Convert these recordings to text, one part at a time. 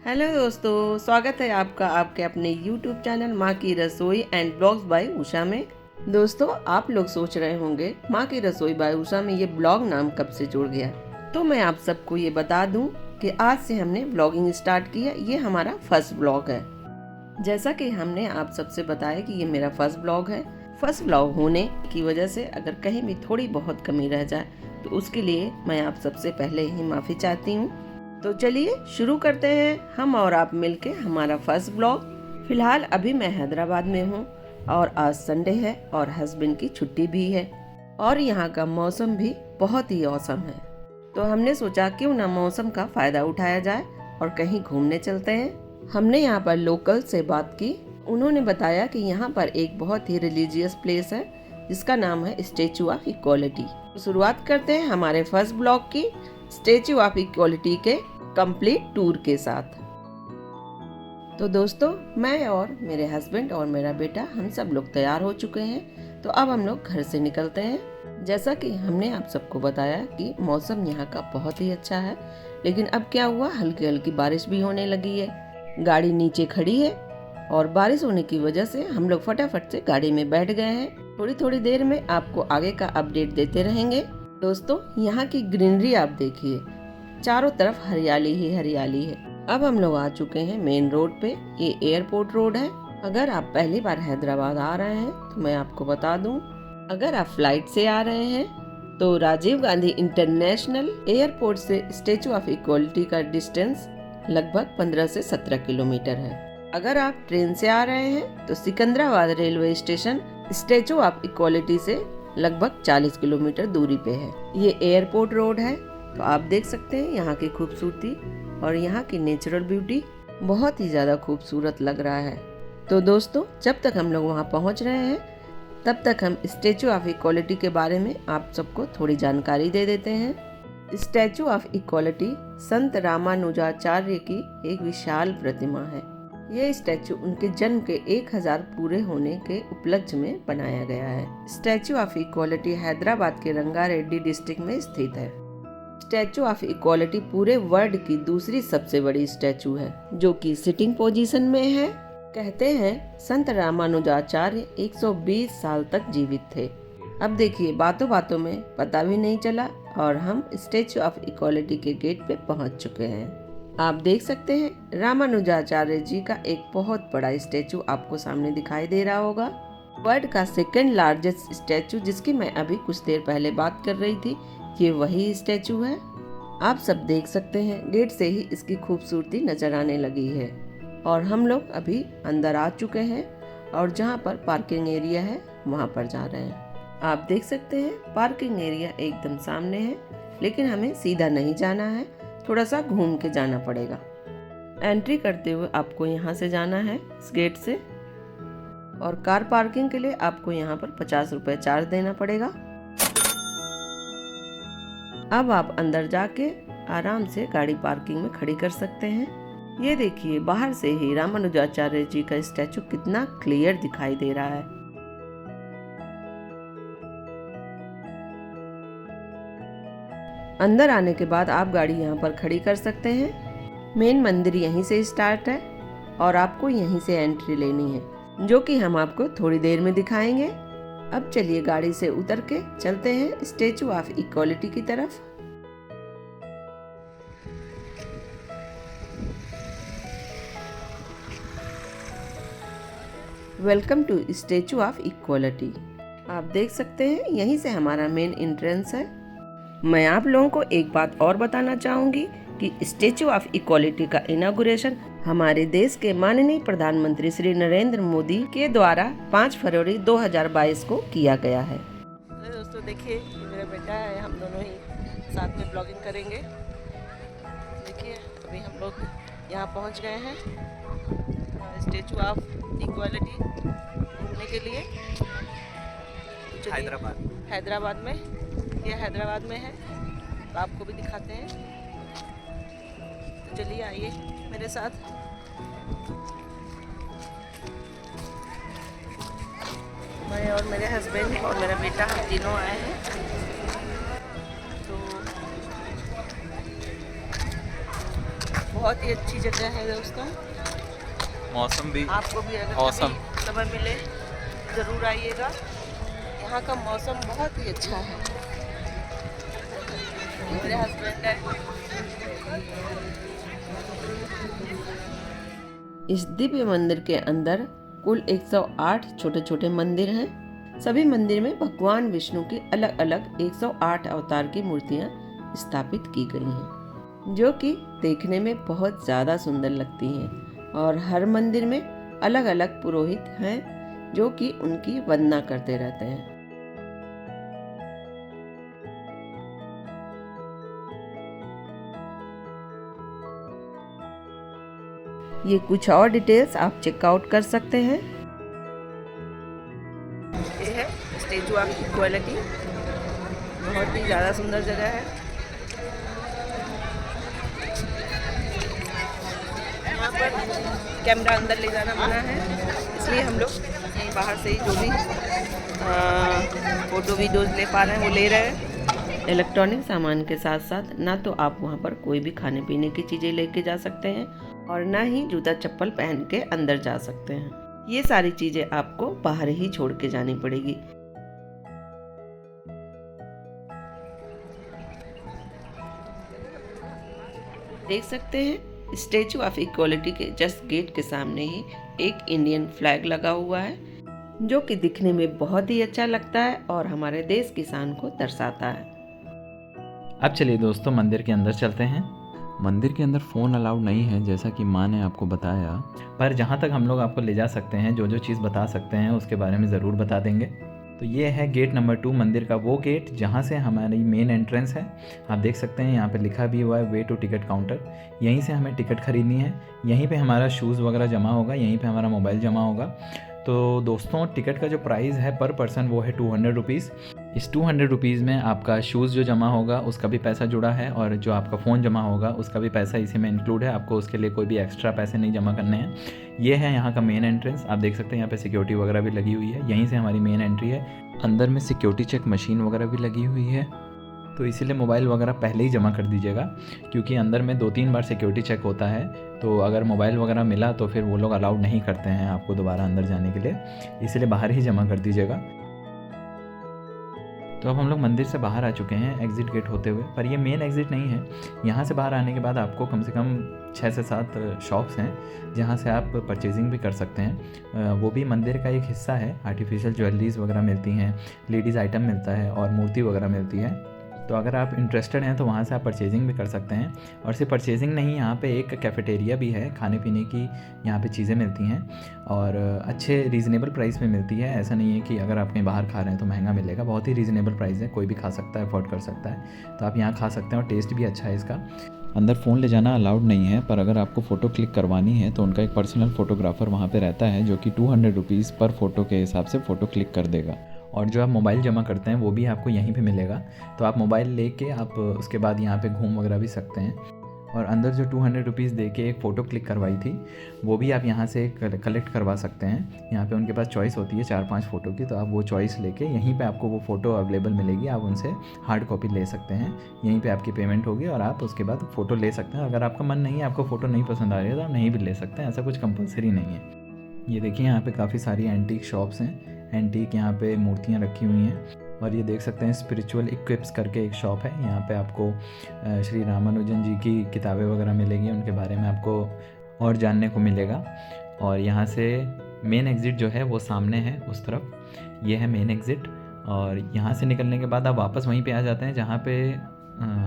Hello दोस्तों, स्वागत है आपका आपके अपने YouTube चैनल माँ की रसोई एंड ब्लॉग्स बाय उषा में। दोस्तों, आप लोग सोच रहे होंगे माँ की रसोई बाय उषा में ये ब्लॉग नाम कब से जुड़ गया। तो मैं आप सबको ये बता दूं कि आज से हमने ब्लॉगिंग स्टार्ट किया। ये हमारा फर्स्ट ब्लॉग है। जैसा कि हमने आप सबसे बताया कि ये मेरा फर्स्ट ब्लॉग है। फर्स्ट ब्लॉग होने की वजह से अगर कहीं भी थोड़ी बहुत कमी रह जाए तो उसके लिए मैं आप सबसे पहले ही माफ़ी चाहती हूँ। तो चलिए शुरू करते हैं हम और आप मिलके हमारा फर्स्ट ब्लॉग। फिलहाल अभी मैं हैदराबाद में हूँ और आज संडे है और हस्बैंड की छुट्टी भी है और यहाँ का मौसम भी बहुत ही औसम है। तो हमने सोचा क्यों ना मौसम का फ़ायदा उठाया जाए और कहीं घूमने चलते हैं। हमने यहाँ पर लोकल से बात की। उन्होंने बताया कि यहाँ पर एक बहुत ही रिलीजियस प्लेस है जिसका नाम है स्टैचू ऑफ इक्वालिटी। तो शुरुआत करते हैं हमारे फर्स्ट ब्लॉग की स्टैचू ऑफ इक्वालिटी के कंप्लीट टूर के साथ। तो दोस्तों, मैं और मेरे हस्बैंड और मेरा बेटा हम सब लोग तैयार हो चुके हैं। तो अब हम लोग घर से निकलते हैं। जैसा कि हमने आप सबको बताया कि मौसम यहाँ का बहुत ही अच्छा है, लेकिन अब क्या हुआ, हल्की हल्की बारिश भी होने लगी है। गाड़ी नीचे खड़ी है और बारिश होने की वजह से हम लोग फटाफट से गाड़ी में बैठ गए हैं। थोड़ी थोड़ी देर में आपको आगे का अपडेट देते रहेंगे। दोस्तों, यहाँ की ग्रीनरी आप देखिए, चारों तरफ हरियाली ही हरियाली है। अब हम लोग आ चुके हैं मेन रोड पे। ये एयरपोर्ट रोड है। अगर आप पहली बार हैदराबाद आ रहे हैं तो मैं आपको बता दूं, अगर आप फ्लाइट से आ रहे हैं तो राजीव गांधी इंटरनेशनल एयरपोर्ट से स्टैचू ऑफ इक्वालिटी का डिस्टेंस लगभग 15 से 17 किलोमीटर है। अगर आप ट्रेन से आ रहे हैं तो Secunderabad railway station statue of equality से लगभग 40 किलोमीटर दूरी पे है। ये एयरपोर्ट रोड है। तो आप देख सकते हैं यहाँ की खूबसूरती और यहाँ की नेचुरल ब्यूटी बहुत ही ज़्यादा खूबसूरत लग रहा है। तो दोस्तों, जब तक हम लोग वहाँ पहुँच रहे हैं तब तक हम स्टैचू ऑफ इक्वालिटी के बारे में आप सबको थोड़ी जानकारी दे देते हैं। स्टैचू ऑफ इक्वालिटी संत रामानुजाचार्य की एक विशाल प्रतिमा है। ये स्टैचू उनके जन्म के 1000 पूरे होने के उपलक्ष्य में बनाया गया है। स्टैचू ऑफ इक्वालिटी हैदराबाद के रंगारेड्डी डिस्ट्रिक्ट में स्थित है। स्टैचू ऑफ इक्वालिटी पूरे वर्ल्ड की दूसरी सबसे बड़ी स्टैचू है जो कि सिटिंग पोजीशन में है। कहते हैं संत रामानुजाचार्य 120 साल तक जीवित थे। अब देखिए, बातों बातों में पता भी नहीं चला और हम स्टैचू ऑफ इक्वालिटी के गेट पे पहुंच चुके हैं। आप देख सकते हैं रामानुजाचार्य जी का एक बहुत बड़ा स्टैचू आपको सामने दिखाई दे रहा होगा। वर्ल्ड का सेकंड लार्जेस्ट स्टैचू जिसकी मैं अभी कुछ देर पहले बात कर रही थी, ये वही स्टैचू है। आप सब देख सकते हैं गेट से ही इसकी खूबसूरती नजर आने लगी है। और हम लोग अभी अंदर आ चुके हैं और जहाँ पर पार्किंग एरिया है वहाँ पर जा रहे हैं। आप देख सकते हैं पार्किंग एरिया एकदम सामने है, लेकिन हमें सीधा नहीं जाना है, थोड़ा सा घूम के जाना पड़ेगा। एंट्री करते हुए आपको यहाँ से जाना है इस गेट से, और कार पार्किंग के लिए आपको यहाँ पर 50 रुपए चार्ज देना पड़ेगा। अब आप अंदर जाके आराम से गाड़ी पार्किंग में खड़ी कर सकते हैं। ये देखिए, बाहर से ही रामानुजाचार्य जी का स्टैचू कितना क्लियर दिखाई दे रहा है। अंदर आने के बाद आप गाड़ी यहाँ पर खड़ी कर सकते हैं। मेन मंदिर यहीं से स्टार्ट है और आपको यहीं से एंट्री लेनी है, जो कि हम आपको थोड़ी देर में दिखाएंगे। अब चलिए गाड़ी से उतर के चलते हैं स्टैचू ऑफ इक्वालिटी की तरफ। Welcome to statue of equality. आप देख सकते हैं यहीं से हमारा मेन एंट्रेंस है। मैं आप लोगों को एक बात और बताना चाहूँगी कि स्टैचू ऑफ इक्वालिटी का इनॉग्रेशन हमारे देश के माननीय प्रधानमंत्री श्री नरेंद्र मोदी के द्वारा 5 फरवरी 2022 को किया गया है। दोस्तों देखिए, ये मेरा बेटा है, हम दोनों ही साथ में ब्लॉगिंग करेंगे। देखिए, अभी हम लोग यहाँ पहुँच गए हैं स्टैचू ऑफ इक्वालिटी घूमने के लिए। हैदराबाद में, ये हैदराबाद में है, तो आपको भी दिखाते हैं। तो चलिए आइए मेरे साथ। मैं और मेरे हस्बैंड और मेरा बेटा हम तीनों आए हैं। तो बहुत ही अच्छी जगह है दोस्तों। मौसम भी आपको भी अगर मौसम कभी समय मिले ज़रूर आइएगा। यहाँ का मौसम बहुत ही अच्छा है। मेरे हस्बैंड है। इस दिव्य मंदिर के अंदर कुल 108 छोटे छोटे मंदिर हैं। सभी मंदिर में भगवान विष्णु की अलग अलग 108 अवतार की मूर्तियां स्थापित की गई हैं, जो कि देखने में बहुत ज़्यादा सुंदर लगती हैं। और हर मंदिर में अलग अलग पुरोहित हैं जो कि उनकी वंदना करते रहते हैं। ये कुछ और डिटेल्स आप चेकआउट कर सकते हैं। ये है स्टैचू ऑफ इक्वालिटी, बहुत ही ज़्यादा सुंदर जगह है। यहाँ पर कैमरा अंदर ले जाना मना है, इसलिए हम लोग यहीं बाहर से ही जो भी फ़ोटो वीडियोज़ ले पा रहे हैं वो ले रहे हैं। इलेक्ट्रॉनिक सामान के साथ साथ ना तो आप वहाँ पर कोई भी खाने पीने की चीज़ें लेके जा सकते हैं और ना ही जूता चप्पल पहन के अंदर जा सकते हैं। ये सारी चीज़ें आपको बाहर ही छोड़ के जानी पड़ेगी। देख सकते हैं स्टैचू ऑफ इक्वालिटी के जस्ट गेट के सामने ही एक इंडियन फ्लैग लगा हुआ है, जो कि दिखने में बहुत ही अच्छा लगता है और हमारे देश की शान को दर्शाता है। अब चलिए दोस्तों मंदिर के अंदर चलते हैं। मंदिर के अंदर फ़ोन अलाउड नहीं है, जैसा कि माँ ने आपको बताया, पर जहाँ तक हम लोग आपको ले जा सकते हैं, जो जो चीज़ बता सकते हैं उसके बारे में ज़रूर बता देंगे। तो ये है गेट नंबर 2 मंदिर का, वो गेट जहाँ से हमारी मेन एंट्रेंस है। आप देख सकते हैं यहाँ पे लिखा भी हुआ है वे टू टिकट काउंटर। यहीं से हमें टिकट ख़रीदनी है, यहीं पे हमारा शूज़ वगैरह जमा होगा, यहीं पे हमारा मोबाइल जमा होगा। तो दोस्तों टिकट का जो प्राइस है पर पर्सन वो है 200 रुपीज़। इस 200 रुपीज़ में आपका शूज़ जो जमा होगा उसका भी पैसा जुड़ा है और जो आपका फ़ोन जमा होगा उसका भी पैसा इसी में इंक्लूड है। आपको उसके लिए कोई भी एक्स्ट्रा पैसे नहीं जमा करने हैं। ये है यहाँ का मेन एंट्रेंस। आप देख सकते हैं यहाँ पे सिक्योरिटी वगैरह भी लगी हुई है, यहीं से हमारी मेन एंट्री है। अंदर में सिक्योरिटी चेक मशीन वगैरह भी लगी हुई है, तो इसीलिए मोबाइल वगैरह पहले ही जमा कर दीजिएगा, क्योंकि अंदर में 2-3 बार सिक्योरिटी चेक होता है। तो अगर मोबाइल वगैरह मिला तो फिर वो लोग अलाउड नहीं करते हैं आपको दोबारा अंदर जाने के लिए, इसीलिए बाहर ही जमा कर दीजिएगा। तो अब हम लोग मंदिर से बाहर आ चुके हैं एग्ज़िट गेट होते हुए, पर ये मेन एग्ज़िट नहीं है। यहाँ से बाहर आने के बाद आपको कम से कम 6 से 7 शॉप्स हैं जहाँ से आप परचेजिंग भी कर सकते हैं। वो भी मंदिर का एक हिस्सा है। आर्टिफिशियल ज्वेलरीज़ वगैरह मिलती हैं, लेडीज़ आइटम मिलता है और मूर्ति वगैरह मिलती है। तो अगर आप इंटरेस्टेड हैं तो वहाँ से आप परचेजिंग भी कर सकते हैं। और सिर्फ परचेजिंग नहीं, यहाँ पे एक कैफ़ेटेरिया भी है, खाने पीने की यहाँ पे चीज़ें मिलती हैं और अच्छे रीज़नेबल प्राइस में मिलती है। ऐसा नहीं है कि अगर आप कहीं बाहर खा रहे हैं तो महंगा मिलेगा, बहुत ही रीज़नेबल प्राइस है, कोई भी खा सकता है, अफोर्ड कर सकता है। तो आप यहाँ खा सकते हैं और टेस्ट भी अच्छा है इसका। अंदर फ़ोन ले जाना अलाउड नहीं है, पर अगर आपको फ़ोटो क्लिक करवानी है तो उनका एक पर्सनल फ़ोटोग्राफ़र वहाँ पे रहता है, जो कि 200 रुपीज़ पर फ़ोटो के हिसाब से फ़ोटो क्लिक कर देगा। और जो आप मोबाइल जमा करते हैं वो भी आपको यहीं पे मिलेगा। तो आप मोबाइल लेके आप उसके बाद यहाँ पे घूम वगैरह भी सकते हैं। और अंदर जो 200 रुपीज़ दे के एक फ़ोटो क्लिक करवाई थी वो भी आप यहाँ से कलेक्ट करवा सकते हैं। यहाँ पे उनके पास चॉइस होती है 4-5 फ़ोटो की, तो आप वो चॉइस लेके यहीं पे आपको वो फ़ोटो अवेलेबल मिलेगी। आप उनसे हार्ड कॉपी ले सकते हैं, यहीं पे आपकी पेमेंट होगी और आप उसके बाद फ़ोटो ले सकते हैं। अगर आपका मन नहीं है, आपको फ़ोटो नहीं पसंद आ रही है तो आप नहीं भी ले सकते हैं, ऐसा कुछ कंपलसरी नहीं है। ये देखिए यहाँ पर काफ़ी सारी एंटीक शॉप्स हैं, एंटीक यहाँ पे मूर्तियाँ रखी हुई हैं। और ये देख सकते हैं स्पिरिचुअल इक्विप्स करके एक शॉप है, यहाँ पे आपको श्री रामानुजन जी की किताबें वगैरह मिलेगी, उनके बारे में आपको और जानने को मिलेगा। और यहाँ से मेन एग्ज़िट जो है वो सामने है उस तरफ, ये है मेन एग्ज़िट। और यहाँ से निकलने के बाद आप वापस वहीं पे आ जाते हैं जहाँ पे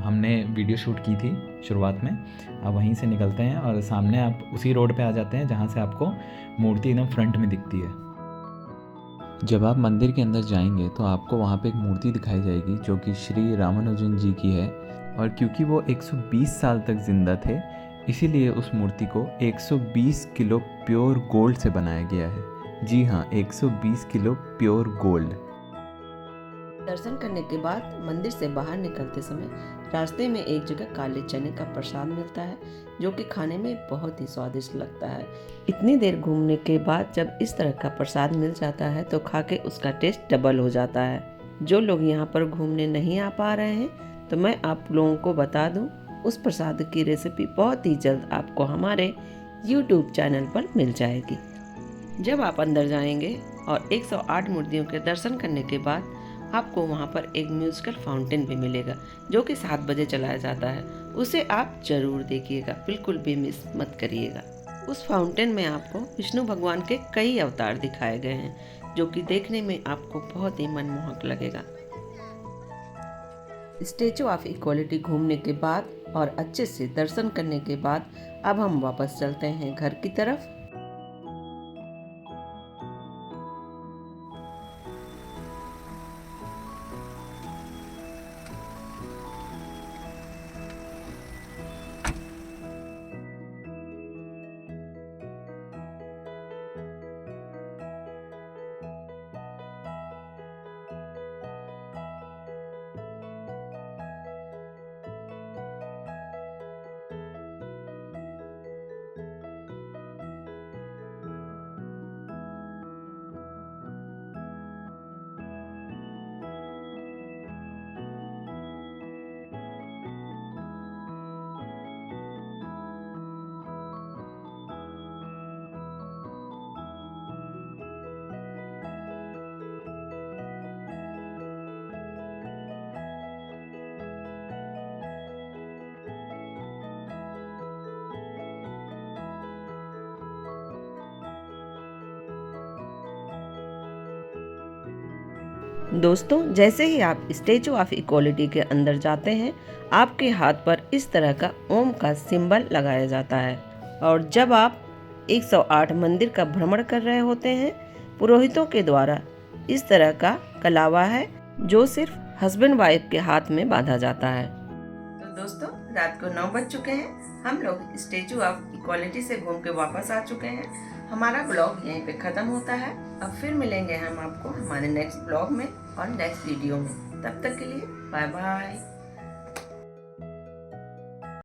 हमने वीडियो शूट की थी शुरुआत में। आप वहीं से निकलते हैं और सामने आप उसी रोड पे आ जाते हैं जहाँ से आपको मूर्ति एकदम फ्रंट में दिखती है। जब आप मंदिर के अंदर जाएंगे तो आपको वहाँ पे एक मूर्ति दिखाई जाएगी जो कि श्री रामानुजन जी की है। और क्योंकि वो 120 साल तक ज़िंदा थे, इसीलिए उस मूर्ति को 120 किलो प्योर गोल्ड से बनाया गया है। जी हाँ, 120 किलो प्योर गोल्ड। दर्शन करने के बाद मंदिर से बाहर निकलते समय रास्ते में एक जगह काले चने का प्रसाद मिलता है, जो कि खाने में बहुत ही स्वादिष्ट लगता है। इतनी देर घूमने के बाद जब इस तरह का प्रसाद मिल जाता है तो खा के उसका टेस्ट डबल हो जाता है। जो लोग यहाँ पर घूमने नहीं आ पा रहे हैं तो मैं आप लोगों को बता दूं उस प्रसाद की रेसिपी बहुत ही जल्द आपको हमारे YouTube चैनल पर मिल जाएगी। जब आप अंदर जाएंगे और 108 मूर्तियों के दर्शन करने के बाद आपको वहाँ पर एक म्यूजिकल फाउंटेन भी मिलेगा जो कि 7 बजे चलाया जाता है। उसे आप जरूर देखिएगा, बिल्कुल भी मिस मत करिएगा। उस फाउंटेन में आपको विष्णु भगवान के कई अवतार दिखाए गए हैं जो कि देखने में आपको बहुत ही मनमोहक लगेगा। स्टैचू ऑफ इक्वालिटी घूमने के बाद और अच्छे से दर्शन करने के बाद अब हम वापस चलते हैं घर की तरफ। दोस्तों, जैसे ही आप स्टैचू ऑफ इक्वालिटी के अंदर जाते हैं आपके हाथ पर इस तरह का ओम का सिंबल लगाया जाता है और जब आप 108 मंदिर का भ्रमण कर रहे होते हैं पुरोहितों के द्वारा इस तरह का कलावा है जो सिर्फ हस्बैंड वाइफ के हाथ में बांधा जाता है। तो दोस्तों, रात को 9 बज चुके हैं। हम लोग स्टैचू ऑफ इक्वालिटी से घूम के वापस आ चुके हैं। हमारा ब्लॉग यहीं पे ख़त्म होता है। अब फिर मिलेंगे हम आपको हमारे नेक्स्ट ब्लॉग में और नेक्स्ट वीडियो में। तब तक के लिए बाय बाय।